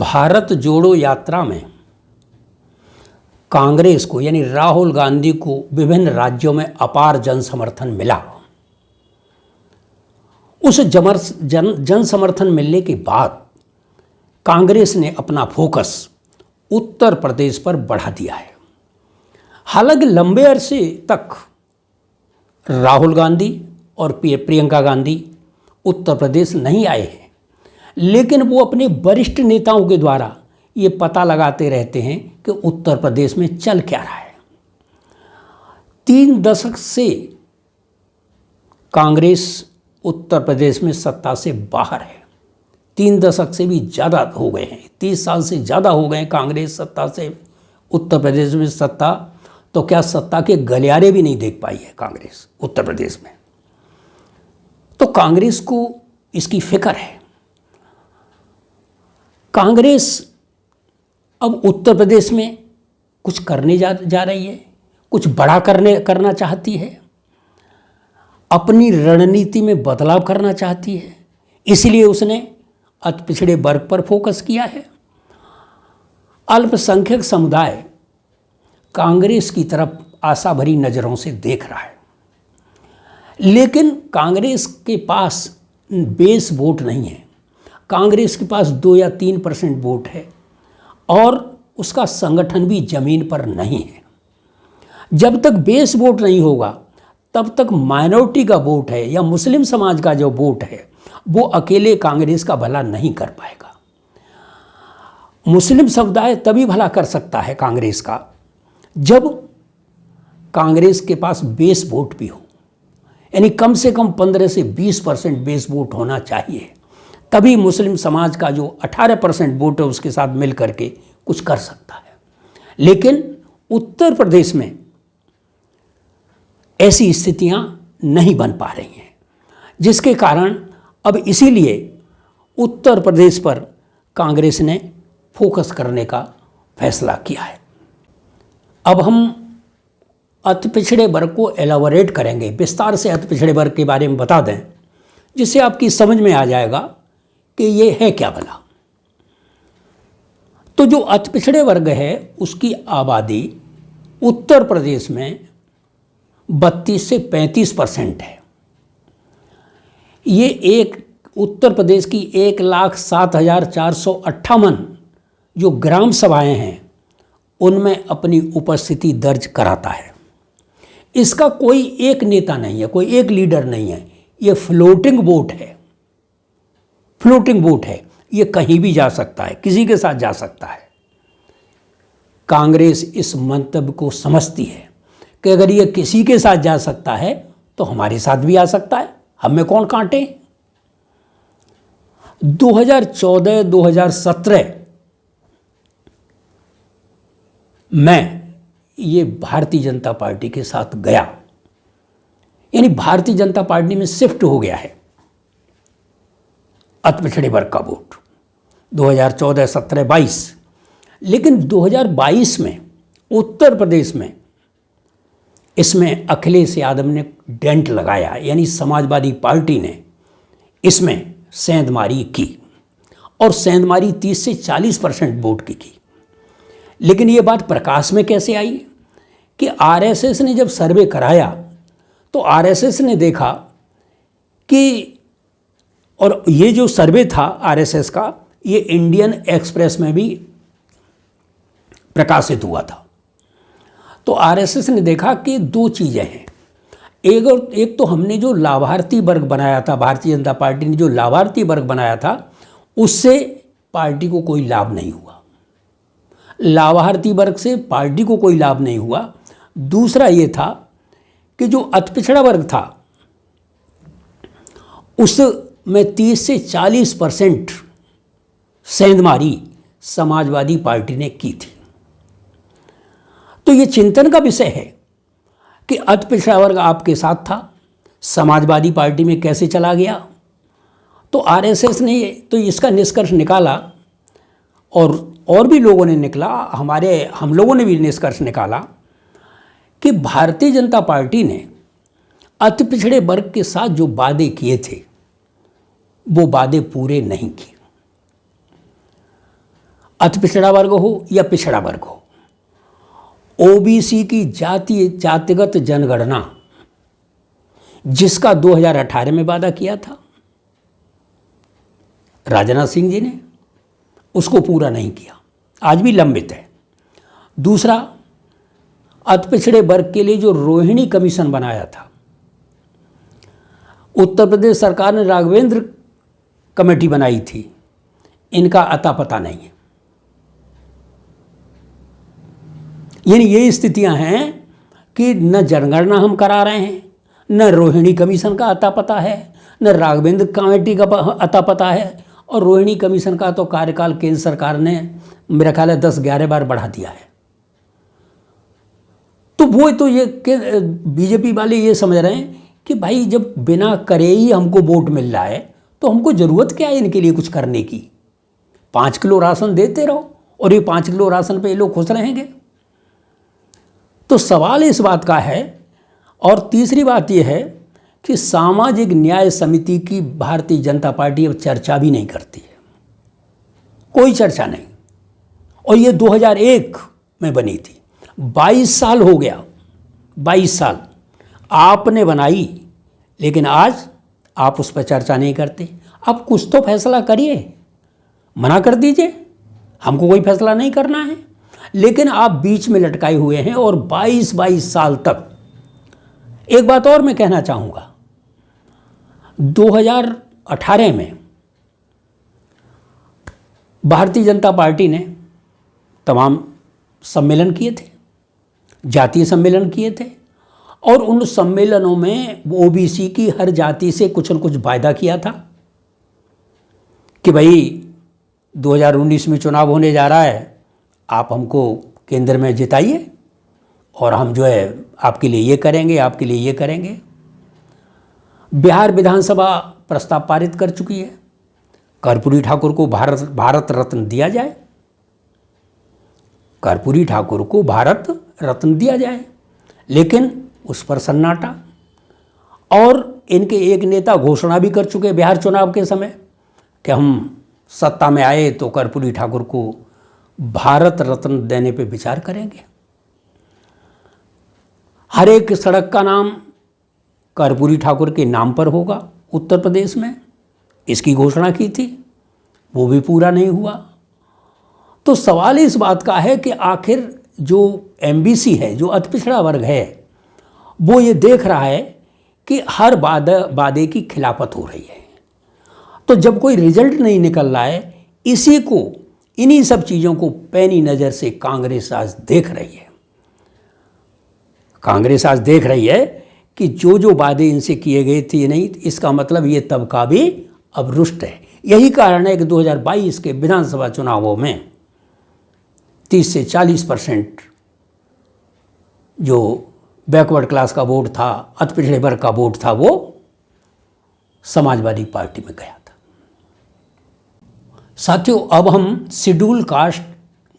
भारत जोड़ो यात्रा में कांग्रेस को यानी राहुल गांधी को विभिन्न राज्यों में अपार जन समर्थन मिला। उस जन समर्थन मिलने के बाद कांग्रेस ने अपना फोकस उत्तर प्रदेश पर बढ़ा दिया है। हालांकि लंबे अरसे तक राहुल गांधी और प्रियंका गांधी उत्तर प्रदेश नहीं आए हैं, लेकिन वो अपने वरिष्ठ नेताओं के द्वारा ये पता लगाते रहते हैं कि उत्तर प्रदेश में चल क्या रहा है। 3 दशक से कांग्रेस उत्तर प्रदेश में सत्ता से बाहर है। 3 दशक से भी ज़्यादा हो गए हैं, 30 साल से ज़्यादा हो गए हैं कांग्रेस सत्ता से उत्तर प्रदेश में सत्ता, तो क्या सत्ता के गलियारे भी नहीं देख पाई है कांग्रेस उत्तर प्रदेश में। तो कांग्रेस को इसकी फिक्र है। कांग्रेस अब उत्तर प्रदेश में कुछ करने जा रही है, कुछ बड़ा करना चाहती है, अपनी रणनीति में बदलाव करना चाहती है। इसलिए उसने अति पिछड़े वर्ग पर फोकस किया है। अल्पसंख्यक समुदाय कांग्रेस की तरफ आशा भरी नज़रों से देख रहा है, लेकिन कांग्रेस के पास बेस वोट नहीं है। कांग्रेस के पास 2 या 3% वोट है और उसका संगठन भी जमीन पर नहीं है। जब तक बेस वोट नहीं होगा तब तक माइनॉरिटी का वोट है या मुस्लिम समाज का जो वोट है वो अकेले कांग्रेस का भला नहीं कर पाएगा। मुस्लिम समुदाय तभी भला कर सकता है कांग्रेस का जब कांग्रेस के पास बेस वोट भी हो, यानी कम से कम 15 से 20% बेस वोट होना चाहिए। तभी मुस्लिम समाज का जो 18% वोट है उसके साथ मिल करके कुछ कर सकता है। लेकिन उत्तर प्रदेश में ऐसी स्थितियां नहीं बन पा रही हैं, जिसके कारण अब इसीलिए उत्तर प्रदेश पर कांग्रेस ने फोकस करने का फैसला किया है। अब हम अति पिछड़े वर्ग को एलाबोरेट करेंगे, विस्तार से अति पिछड़े वर्ग के बारे में बता दें, जिससे आपकी समझ में आ जाएगा कि ये है क्या भला। तो जो अति पिछड़े वर्ग है उसकी आबादी उत्तर प्रदेश में 32 से 35% है। ये उत्तर प्रदेश की 1,07,458 जो ग्राम सभाएं हैं उनमें अपनी उपस्थिति दर्ज कराता है। इसका कोई एक नेता नहीं है, कोई एक लीडर नहीं है, ये फ्लोटिंग वोट है। फ्लोटिंग वोट है, ये कहीं भी जा सकता है, किसी के साथ जा सकता है। कांग्रेस इस मंतव्य को समझती है कि अगर ये किसी के साथ जा सकता है तो हमारे साथ भी आ सकता है, हमें कौन कांटे। 2014-2017 में ये भारतीय जनता पार्टी के साथ गया, यानी भारतीय जनता पार्टी में शिफ्ट हो गया है अति पिछड़े वर्ग का वोट 2014, 17, 22। लेकिन 2022 में उत्तर प्रदेश में इसमें अखिलेश यादव ने डेंट लगाया, यानी समाजवादी पार्टी ने इसमें सेंधमारी की और सेंधमारी 30 से 40% वोट की। लेकिन ये बात प्रकाश में कैसे आई कि आरएसएस ने जब सर्वे कराया तो आरएसएस ने देखा कि, और ये जो सर्वे था आरएसएस का, ये इंडियन एक्सप्रेस में भी प्रकाशित हुआ था। तो आरएसएस ने देखा कि 2 चीज़ें हैं। एक तो हमने जो लाभार्थी वर्ग बनाया था, भारतीय जनता पार्टी ने जो लाभार्थी वर्ग बनाया था, उससे पार्टी को कोई लाभ नहीं हुआ। लाभार्थी वर्ग से पार्टी को कोई लाभ नहीं हुआ। दूसरा ये था कि जो अति पिछड़ा वर्ग था उसमें 30 से 40% सेंधमारी समाजवादी पार्टी ने की थी। तो ये चिंतन का विषय है कि अति पिछड़ा वर्ग आपके साथ था, समाजवादी पार्टी में कैसे चला गया। तो आरएसएस ने तो इसका निष्कर्ष निकाला और भी लोगों ने निकला, हम लोगों ने भी निष्कर्ष निकाला कि भारतीय जनता पार्टी ने अति पिछड़े वर्ग के साथ जो वादे किए थे वो वादे पूरे नहीं किए। अति पिछड़ा वर्ग हो या पिछड़ा वर्ग हो, ओबीसी की जातिगत जनगणना जिसका 2018 में वादा किया था राजनाथ सिंह जी ने, उसको पूरा नहीं किया, आज भी लंबित है। दूसरा, अति पिछड़े वर्ग के लिए जो रोहिणी कमीशन बनाया था, उत्तर प्रदेश सरकार ने राघवेंद्र कमेटी बनाई थी, इनका अता पता नहीं है। यानी ये स्थितियां हैं कि न जनगणना हम करा रहे हैं, न रोहिणी कमीशन का अता पता है, न राघवेंद्र कमेटी का अता पता है, और रोहिणी कमीशन का तो कार्यकाल केंद्र सरकार ने मेरा ख्याल है 10-11 बार बढ़ा दिया है। तो वो तो ये बीजेपी वाले ये समझ रहे हैं कि भाई जब बिना करे ही हमको वोट मिल रहा है तो हमको ज़रूरत क्या है इनके लिए कुछ करने की। 5 किलो राशन देते रहो और ये 5 किलो राशन पे ये लोग खुश रहेंगे। तो सवाल इस बात का है। और तीसरी बात यह है कि सामाजिक न्याय समिति की भारतीय जनता पार्टी अब चर्चा भी नहीं करती है, कोई चर्चा नहीं। और ये 2001 में बनी थी, 22 साल हो गया, 22 साल आपने बनाई, लेकिन आज आप उस पर चर्चा नहीं करते। अब कुछ तो फैसला करिए, मना कर दीजिए, हमको कोई फैसला नहीं करना है। लेकिन आप बीच में लटकाए हुए हैं और 22 साल तक। एक बात और मैं कहना चाहूँगा, 2018 में भारतीय जनता पार्टी ने तमाम सम्मेलन किए थे, जातीय सम्मेलन किए थे, और उन सम्मेलनों में ओबीसी की हर जाति से कुछ न कुछ वायदा किया था कि भाई 2019 में चुनाव होने जा रहा है, आप हमको केंद्र में जिताइए और हम जो है आपके लिए ये करेंगे, आपके लिए ये करेंगे। बिहार विधानसभा प्रस्ताव पारित कर चुकी है, कर्पूरी ठाकुर को भारत रत्न दिया जाए, कर्पूरी ठाकुर को भारत रत्न दिया जाए। लेकिन उस पर सन्नाटा। और इनके एक नेता घोषणा भी कर चुके बिहार चुनाव के समय कि हम सत्ता में आए तो कर्पूरी ठाकुर को भारत रत्न देने पे विचार करेंगे। हर एक सड़क का नाम कर्पूरी ठाकुर के नाम पर होगा उत्तर प्रदेश में, इसकी घोषणा की थी, वो भी पूरा नहीं हुआ। तो सवाल इस बात का है कि आखिर जो एमबीसी है, जो अति पिछड़ा वर्ग है, वो ये देख रहा है कि हर वादे की खिलाफत हो रही है। तो जब कोई रिजल्ट नहीं निकल रहा है, इसी को, इन्हीं सब चीज़ों को पैनी नज़र से कांग्रेस आज देख रही है। कांग्रेस आज देख रही है कि जो जो वादे इनसे किए गए थे नहीं, इसका मतलब ये तबका भी अब रुष्ट है। यही कारण है कि 2022 के विधानसभा चुनावों में 30 से 40% जो बैकवर्ड क्लास का वोट था, अति पिछड़े वर्ग का वोट था, वो समाजवादी पार्टी में गया था। साथियों, अब हम शेड्यूल कास्ट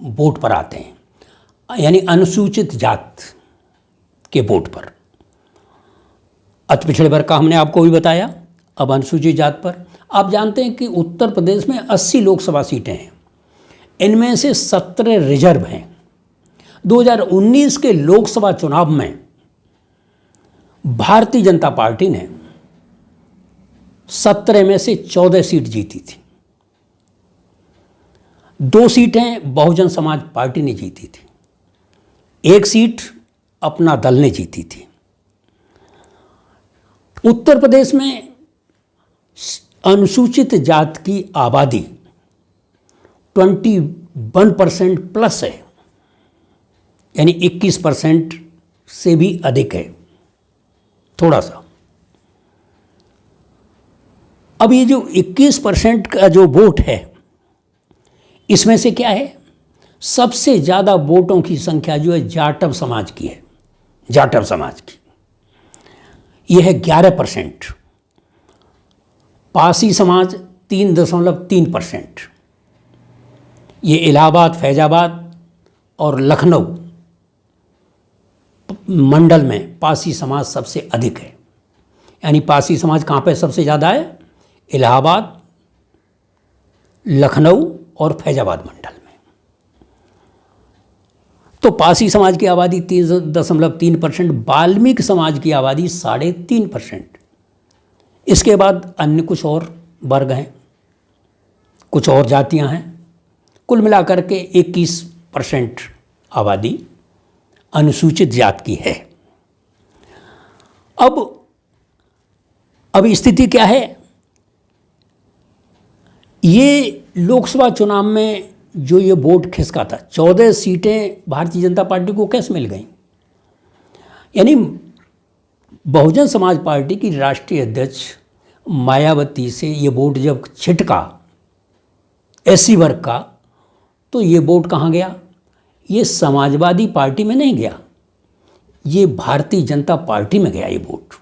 वोट पर आते हैं, यानी अनुसूचित जात के वोट पर। अति पिछड़े वर्ग का हमने आपको भी बताया, अब अनुसूचित जात पर। आप जानते हैं कि उत्तर प्रदेश में 80 लोकसभा सीटें हैं, इनमें से 17 रिजर्व हैं। 2019 के लोकसभा चुनाव में भारतीय जनता पार्टी ने 17 में से 14 सीट जीती थी। 2 सीटें बहुजन समाज पार्टी ने जीती थी, 1 सीट अपना दल ने जीती थी। उत्तर प्रदेश में अनुसूचित जात की आबादी 21% प्लस है, यानी 21% से भी अधिक है थोड़ा सा। अब ये जो 21% का जो वोट है, इसमें से क्या है, सबसे ज़्यादा वोटों की संख्या जो है जाटव समाज की है। जाटव समाज की यह है 11%, पासी समाज 3.3%। ये इलाहाबाद, फैजाबाद और लखनऊ मंडल में पासी समाज सबसे अधिक है। यानी पासी समाज कहाँ पे सबसे ज़्यादा है? इलाहाबाद, लखनऊ और फैजाबाद मंडल में। तो पासी समाज की आबादी 3.3%, वाल्मीकि समाज की आबादी 3.5%। इसके बाद अन्य कुछ और वर्ग हैं, कुछ और जातियां हैं। कुल मिलाकर के 21% आबादी अनुसूचित जाति की है। अब स्थिति क्या है? ये लोकसभा चुनाव में जो ये वोट खिसका था, 14 सीटें भारतीय जनता पार्टी को कैसे मिल गई? यानी बहुजन समाज पार्टी की राष्ट्रीय अध्यक्ष मायावती से ये वोट जब छिटका एससी वर्ग का, तो ये वोट कहाँ गया? ये समाजवादी पार्टी में नहीं गया, ये भारतीय जनता पार्टी में गया ये वोट।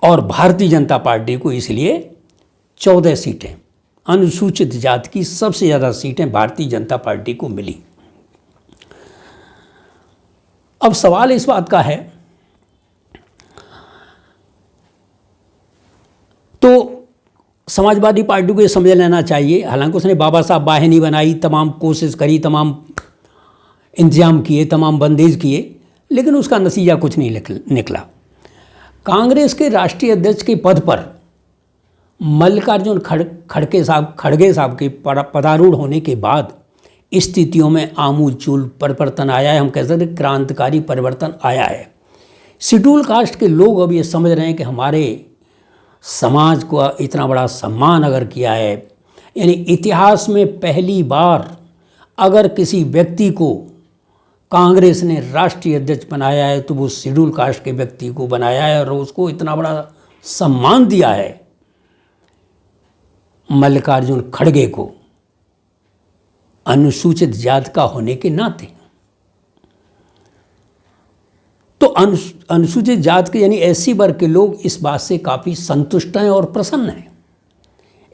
और भारतीय जनता पार्टी को इसलिए 14 सीटें, अनुसूचित जाति की सबसे ज़्यादा सीटें भारतीय जनता पार्टी को मिली। अब सवाल इस बात का है, तो समाजवादी पार्टी को ये समझ लेना चाहिए, हालांकि उसने बाबा साहब वाहिनी बनाई, तमाम कोशिश करी, तमाम इंतजाम किए, तमाम बंदेज किए, लेकिन उसका नतीजा कुछ नहीं निकला। कांग्रेस के राष्ट्रीय अध्यक्ष के पद पर मल्लिकार्जुन खड़गे साहब के पदारूढ़ होने के बाद स्थितियों में आमूलचूल परिवर्तन आया है। हम कह सकते क्रांतिकारी परिवर्तन आया है। शेड्यूल कास्ट के लोग अब ये समझ रहे हैं कि हमारे समाज को इतना बड़ा सम्मान अगर किया है, यानी इतिहास में पहली बार अगर किसी व्यक्ति को कांग्रेस ने राष्ट्रीय अध्यक्ष बनाया है तो वो शेड्यूल कास्ट के व्यक्ति को बनाया है और उसको इतना बड़ा सम्मान दिया है मल्लिकार्जुन खड़गे को, अनुसूचित जाति का होने के नाते। तो अनुसूचित जाति के यानी एससी वर्ग के लोग इस बात से काफ़ी संतुष्ट हैं और प्रसन्न हैं।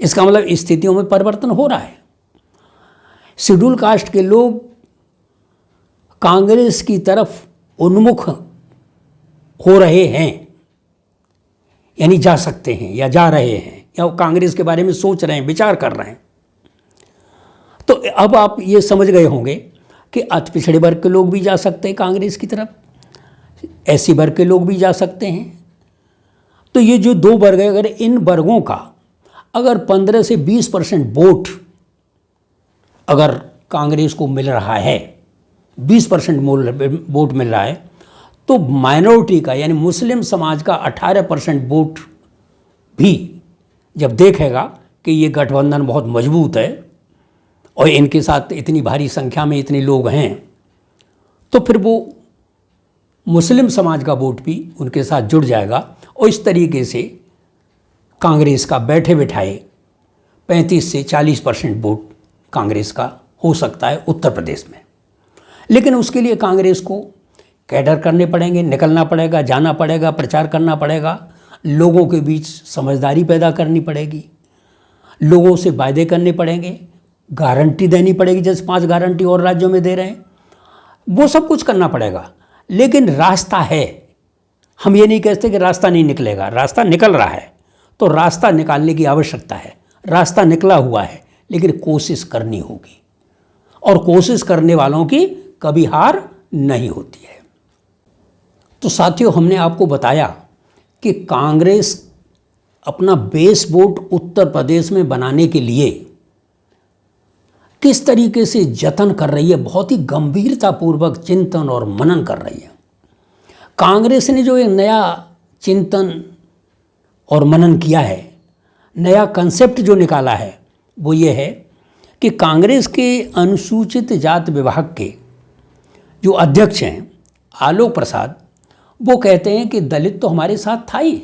इसका मतलब स्थितियों में परिवर्तन हो रहा है। शेड्यूल कास्ट के लोग कांग्रेस की तरफ उन्मुख हो रहे हैं, यानी जा सकते हैं या जा रहे हैं या वो कांग्रेस के बारे में सोच रहे हैं, विचार कर रहे हैं। तो अब आप ये समझ गए होंगे कि अति पिछड़े वर्ग के लोग भी जा सकते हैं कांग्रेस की तरफ, एससी वर्ग के लोग भी जा सकते हैं। तो ये जो दो वर्ग है, अगर इन वर्गों का अगर 15 से 20% वोट अगर कांग्रेस को मिल रहा है, 20% वोट मिल रहा है, तो माइनॉरिटी का यानी मुस्लिम समाज का 18% वोट भी जब देखेगा कि ये गठबंधन बहुत मजबूत है और इनके साथ इतनी भारी संख्या में इतने लोग हैं, तो फिर वो मुस्लिम समाज का वोट भी उनके साथ जुड़ जाएगा और इस तरीके से कांग्रेस का बैठे बिठाए 35 से 40% वोट कांग्रेस का हो सकता है उत्तर प्रदेश में। लेकिन उसके लिए कांग्रेस को कैडर करने पड़ेंगे, निकलना पड़ेगा, जाना पड़ेगा, प्रचार करना पड़ेगा, लोगों के बीच समझदारी पैदा करनी पड़ेगी, लोगों से वायदे करने पड़ेंगे, गारंटी देनी पड़ेगी, जैसे 5 गारंटी और राज्यों में दे रहे हैं, वो सब कुछ करना पड़ेगा। लेकिन रास्ता है, हम ये नहीं कहते कि रास्ता नहीं निकलेगा, रास्ता निकल रहा है। तो रास्ता निकालने की आवश्यकता है, रास्ता निकला हुआ है, लेकिन कोशिश करनी होगी और कोशिश करने वालों की कभी हार नहीं होती है। तो साथियों, हमने आपको बताया कि कांग्रेस अपना बेस वोट उत्तर प्रदेश में बनाने के लिए किस तरीके से जतन कर रही है, बहुत ही गंभीरतापूर्वक चिंतन और मनन कर रही है। कांग्रेस ने जो एक नया चिंतन और मनन किया है, नया कंसेप्ट जो निकाला है, वो ये है कि कांग्रेस के अनुसूचित जाति विभाग के जो अध्यक्ष हैं आलोक प्रसाद, वो कहते हैं कि दलित तो हमारे साथ था ही,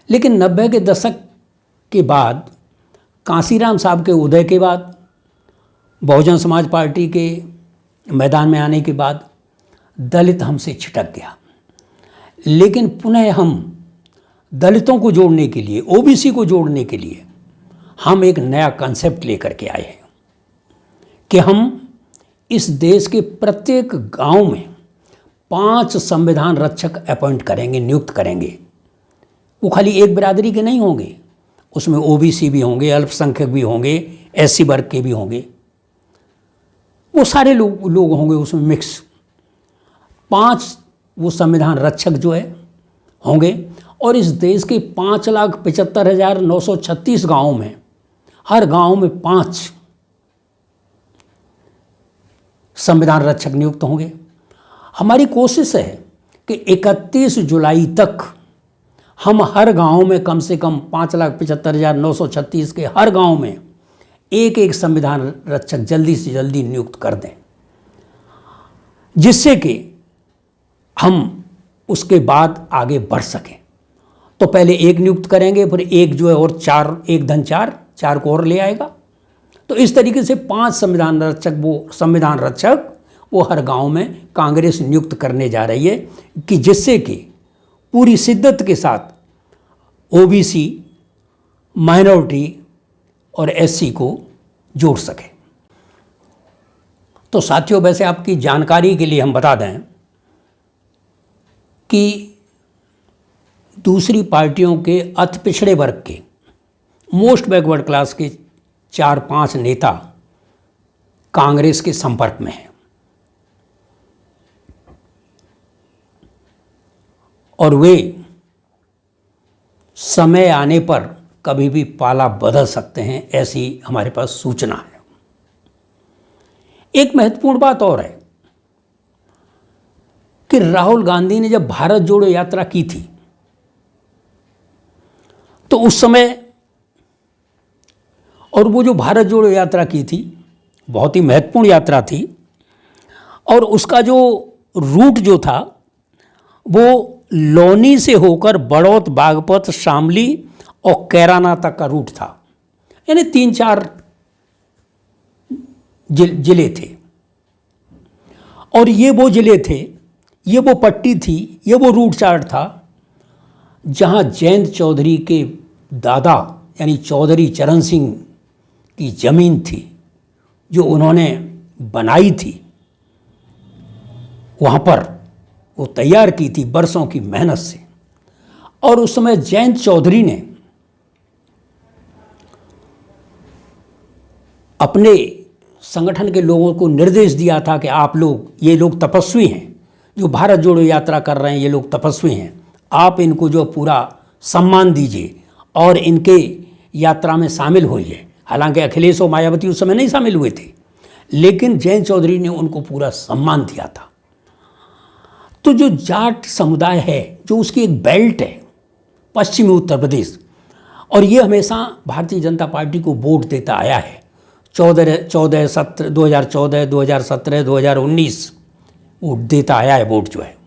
लेकिन 90 के दशक के बाद कांसीराम साहब के उदय के बाद, बहुजन समाज पार्टी के मैदान में आने के बाद दलित हमसे छिटक गया। लेकिन पुनः हम दलितों को जोड़ने के लिए, ओबीसी को जोड़ने के लिए हम एक नया कंसेप्ट लेकर के आए हैं कि हम इस देश के प्रत्येक गांव में 5 संविधान रक्षक अपॉइंट करेंगे, नियुक्त करेंगे। वो खाली एक बिरादरी के नहीं होंगे, उसमें ओबीसी भी होंगे, अल्पसंख्यक भी होंगे, एससी वर्ग के भी होंगे। वो सारे लोग होंगे उसमें मिक्स। 5 वो संविधान रक्षक जो है होंगे, और इस देश के 5,75,936 गाँवों में हर गांव में 5 संविधान रक्षक नियुक्त होंगे। हमारी कोशिश है कि 31 जुलाई तक हम हर गांव में कम से कम 5,75,936 के हर गांव में एक एक संविधान रक्षक जल्दी से जल्दी नियुक्त कर दें, जिससे कि हम उसके बाद आगे बढ़ सकें। तो पहले एक नियुक्त करेंगे, फिर एक जो है और 4, 1 धन 4 को और ले आएगा। तो इस तरीके से 5 संविधान रक्षक वो हर गांव में कांग्रेस नियुक्त करने जा रही है, कि जिससे कि पूरी शिद्दत के साथ ओबीसी, माइनॉरिटी और एससी को जोड़ सके। तो साथियों, वैसे आपकी जानकारी के लिए हम बता दें कि दूसरी पार्टियों के अति पिछड़े वर्ग के, मोस्ट बैकवर्ड क्लास के 4-5 नेता कांग्रेस के संपर्क में हैं, और वे समय आने पर कभी भी पाला बदल सकते हैं, ऐसी हमारे पास सूचना है। एक महत्वपूर्ण बात और है कि राहुल गांधी ने जब भारत जोड़ो यात्रा की थी, तो उस समय, और वो जो भारत जोड़ो यात्रा की थी बहुत ही महत्वपूर्ण यात्रा थी, और उसका जो रूट जो था वो लोनी से होकर बड़ौत, बागपत, शामली और कैराना तक का रूट था। यानी 3-4 जिले थे, और ये वो जिले थे, ये वो पट्टी थी, ये वो रूट चार्ट था जहाँ जयंत चौधरी के दादा यानी चौधरी चरण सिंह की ज़मीन थी, जो उन्होंने बनाई थी। वहाँ पर वो तैयार की थी बरसों की मेहनत से, और उस समय जयंत चौधरी ने अपने संगठन के लोगों को निर्देश दिया था कि आप लोग, ये लोग तपस्वी हैं, जो भारत जोड़ो यात्रा कर रहे हैं, ये लोग तपस्वी हैं, आप इनको जो पूरा सम्मान दीजिए और इनके यात्रा में शामिल होइए। हालांकि अखिलेश और मायावती उस समय नहीं शामिल हुए थे, लेकिन जयंत चौधरी ने उनको पूरा सम्मान दिया था। तो जो जाट समुदाय है, जो उसकी एक बेल्ट है पश्चिमी उत्तर प्रदेश, और ये हमेशा भारतीय जनता पार्टी को वोट देता आया है। 2017, 2017, 2019 वोट देता आया है, वोट जो है।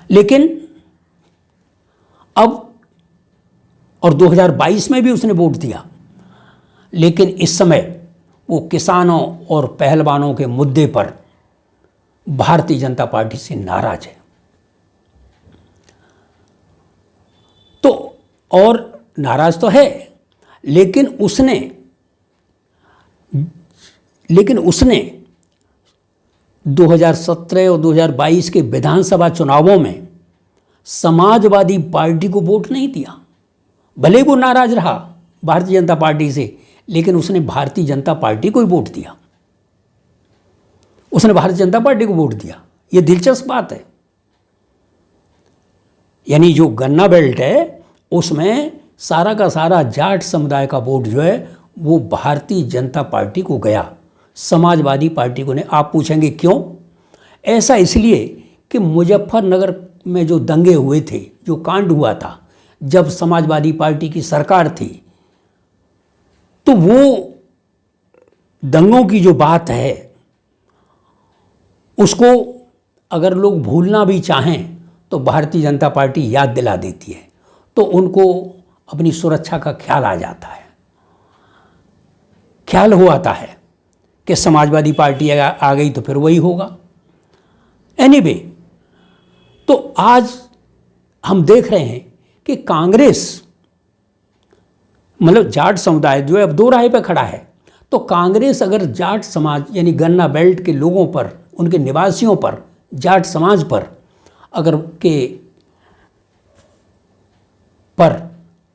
लेकिन अब, और 2022 में भी उसने वोट दिया, लेकिन इस समय वो किसानों और पहलवानों के मुद्दे पर भारतीय जनता पार्टी से नाराज है। तो और नाराज तो है, लेकिन उसने 2017 और 2022 के विधानसभा चुनावों में समाजवादी पार्टी को वोट नहीं दिया। भले वो नाराज रहा भारतीय जनता पार्टी से, लेकिन उसने भारतीय जनता पार्टी को ही वोट दिया। उसने भारतीय जनता पार्टी को वोट दिया। ये दिलचस्प बात है। यानी जो गन्ना बेल्ट है उसमें सारा का सारा जाट समुदाय का वोट जो है वो भारतीय जनता पार्टी को गया, समाजवादी पार्टी को नहीं। आप पूछेंगे क्यों? ऐसा इसलिए कि मुजफ्फरनगर में जो दंगे हुए थे, जो कांड हुआ था, जब समाजवादी पार्टी की सरकार थी, तो वो दंगों की जो बात है उसको अगर लोग भूलना भी चाहें तो भारतीय जनता पार्टी याद दिला देती है, तो उनको अपनी सुरक्षा का ख्याल आ जाता है, ख्याल हो आता है कि समाजवादी पार्टी आ गई तो फिर वही होगा। एनीवे, तो आज हम देख रहे हैं कि कांग्रेस, मतलब जाट समुदाय जो है अब दो राह पे खड़ा है। तो कांग्रेस अगर जाट समाज यानी गन्ना बेल्ट के लोगों पर, उनके निवासियों पर, जाट समाज पर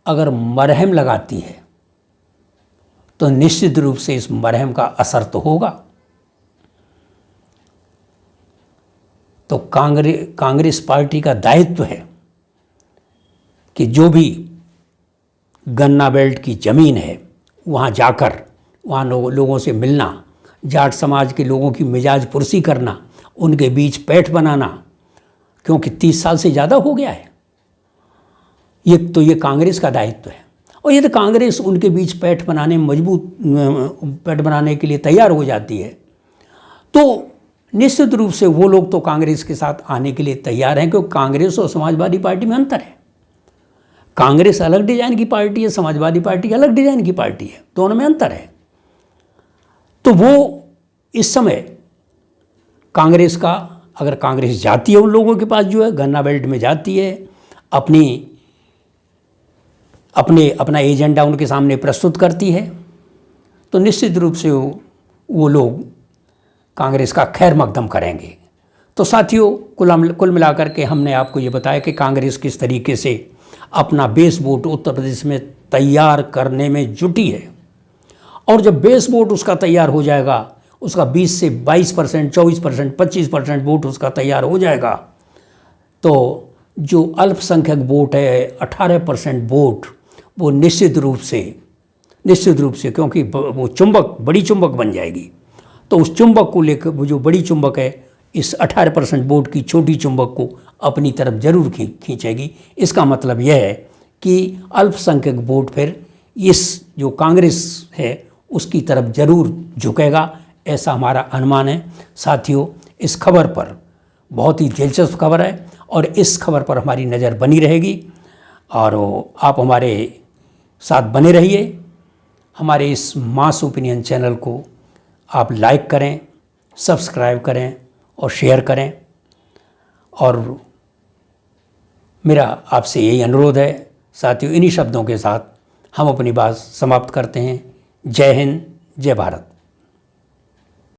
अगर मरहम लगाती है तो निश्चित रूप से इस मरहम का असर तो होगा। तो कांग्रेस पार्टी का दायित्व है कि जो भी गन्ना बेल्ट की ज़मीन है वहाँ जाकर वहाँ लोगों से मिलना, जाट समाज के लोगों की मिजाज पुरसी करना, उनके बीच पैठ बनाना, क्योंकि 30 साल से ज़्यादा हो गया है। ये कांग्रेस का दायित्व है। और यदि कांग्रेस उनके बीच पैठ बनाने पैठ बनाने के लिए तैयार हो जाती है तो निश्चित रूप से वो लोग तो कांग्रेस के साथ आने के लिए तैयार हैं, क्योंकि कांग्रेस और समाजवादी पार्टी में अंतर है। कांग्रेस अलग डिजाइन की पार्टी है, समाजवादी पार्टी अलग डिजाइन की पार्टी है, दोनों में अंतर है। तो वो इस समय कांग्रेस का, अगर कांग्रेस जाती है उन लोगों के पास जो है गन्ना बेल्ट में जाती है, अपना एजेंडा उनके सामने प्रस्तुत करती है, तो निश्चित रूप से वो लोग कांग्रेस का खैर मकदम करेंगे। तो साथियों, कुल मिलाकर के हमने आपको ये बताया कि कांग्रेस किस तरीके से अपना बेस वोट उत्तर प्रदेश में तैयार करने में जुटी है। और जब बेस वोट उसका तैयार हो जाएगा, उसका 20 से 22%, 24%, 25% वोट उसका तैयार हो जाएगा, तो जो अल्पसंख्यक वोट है 18% वोट, वो निश्चित रूप से क्योंकि वो बड़ी चुंबक बन जाएगी, तो उस चुंबक को लेकर, वो जो बड़ी चुंबक है इस 18% वोट की छोटी चुंबक को अपनी तरफ जरूर खींचेगी। इसका मतलब यह है कि अल्पसंख्यक वोट फिर इस जो कांग्रेस है उसकी तरफ जरूर झुकेगा, ऐसा हमारा अनुमान है। साथियों, इस खबर पर, बहुत ही दिलचस्प खबर है और इस खबर पर हमारी नज़र बनी रहेगी और आप हमारे साथ बने रहिए। हमारे इस मास ओपिनियन चैनल को आप लाइक करें, सब्सक्राइब करें और शेयर करें। और मेरा आपसे यही अनुरोध है। साथियों, इन्हीं शब्दों के साथ हम अपनी बात समाप्त करते हैं। जय हिंद, जय भारत।